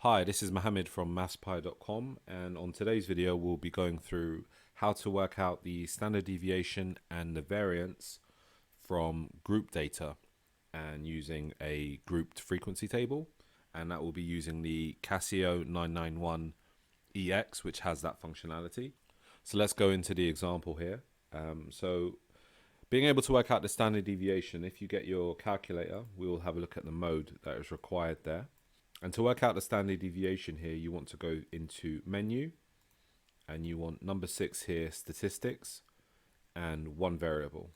Hi, this is Mohammed from mathspie.com, and on today's video we'll be going through how to work out the standard deviation and the variance from group data and using a grouped frequency table, and that will be using the Casio 991EX, which has that functionality. So let's go into the example here. So being able to work out the standard deviation, if you get your calculator, we will have a look at the mode that is required there. And to work out the standard deviation here, you want to go into menu and you want number 6 here, statistics, and one variable.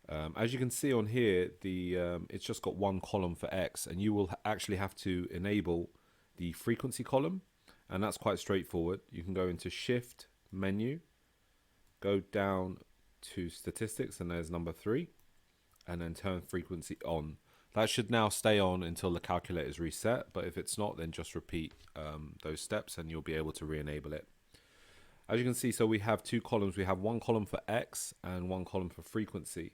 As you can see on here, it's just got one column for X, and you will actually have to enable the frequency column, and that's quite straightforward. You can go into shift menu, go down to statistics, and there's number 3, and then turn frequency on. That should now stay on until the calculator is reset, but if it's not, then just repeat those steps and you'll be able to re-enable it. As you can see, so we have two columns. We have one column for X and one column for frequency.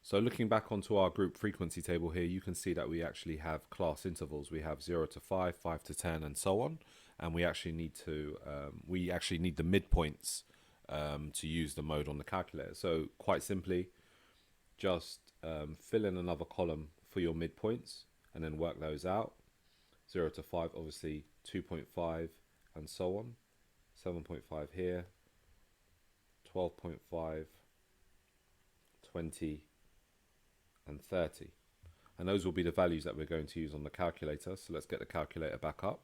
So looking back onto our group frequency table here, you can see that we actually have class intervals. We have 0 to 5, 5 to 10, and so on. And we actually need the midpoints to use the mode on the calculator. So quite simply, just fill in another column for your midpoints and then work those out. 0 to 5, obviously 2.5 and so on. 7.5 here, 12.5, 20 and 30. And those will be the values that we're going to use on the calculator. So let's get the calculator back up.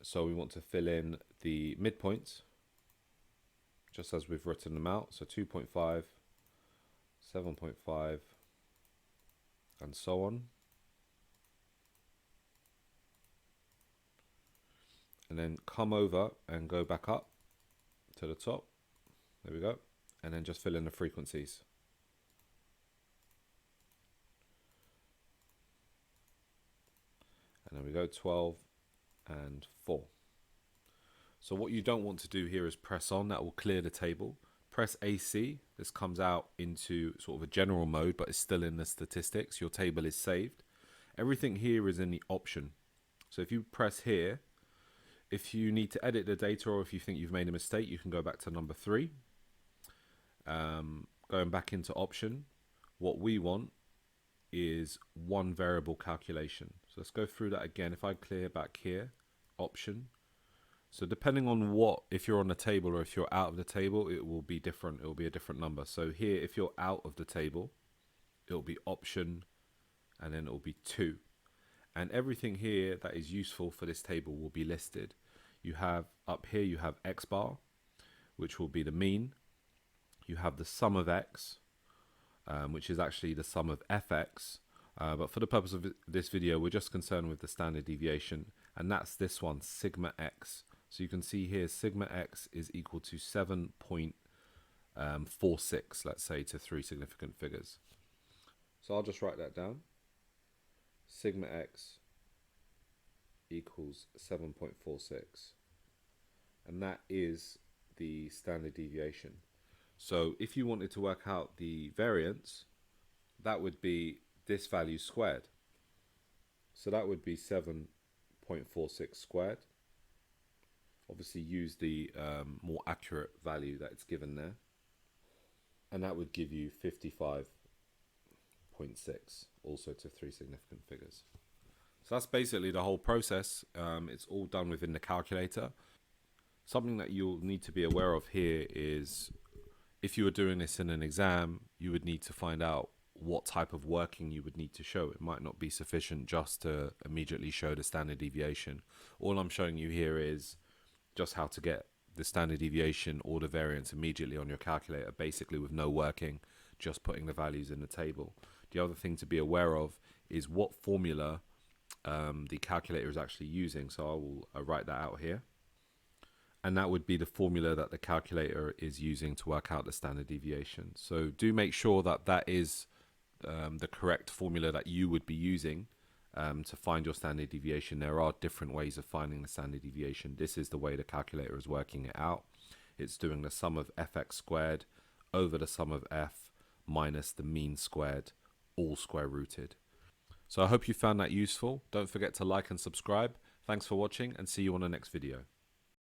So we want to fill in the midpoints just as we've written them out. So 2.5, 7.5 and so on. And then come over and go back up to the top. There we go. And then just fill in the frequencies. And there we go, 12 and 4. So what you don't want to do here is press on. That will clear the table. Press AC. This comes out into sort of a general mode, but it's still in the statistics. Your table is saved. Everything here is in the option. So if you press here, if you need to edit the data or if you think you've made a mistake, you can go back to number 3. Going back into option, what we want is one variable calculation. So let's go through that again. If I clear back here, option. So depending on if you're on the table or if you're out of the table, it will be different. It will be a different number. So here, if you're out of the table, it will be option, and then it will be 2. And everything here that is useful for this table will be listed. You have up here, you have X bar, which will be the mean. You have the sum of X, which is actually the sum of FX. But for the purpose of this video, we're just concerned with the standard deviation, and that's this one, sigma X. So you can see here, sigma X is equal to 7.46, let's say, to 3 significant figures. So I'll just write that down. Sigma X equals 7.46. And that is the standard deviation. So if you wanted to work out the variance, that would be this value squared. So that would be 7.46 squared. Obviously use the more accurate value that it's given there, and that would give you 55.6, also to 3 significant figures. So that's basically the whole process. It's all done within the calculator. Something that you'll need to be aware of here is if you were doing this in an exam, you would need to find out what type of working you would need to show. It might not be sufficient just to immediately show the standard deviation. All I'm showing you here is just how to get the standard deviation or the variance immediately on your calculator, basically with no working, just putting the values in the table. The other thing to be aware of is what formula the calculator is actually using. So I will write that out here. And that would be the formula that the calculator is using to work out the standard deviation. So do make sure that that is the correct formula that you would be using to find your standard deviation. There are different ways of finding the standard deviation. This is the way the calculator is working it out. It's doing the sum of fx squared over the sum of f minus the mean squared, all square rooted. So I hope you found that useful. Don't forget to like and subscribe. Thanks for watching and see you on the next video.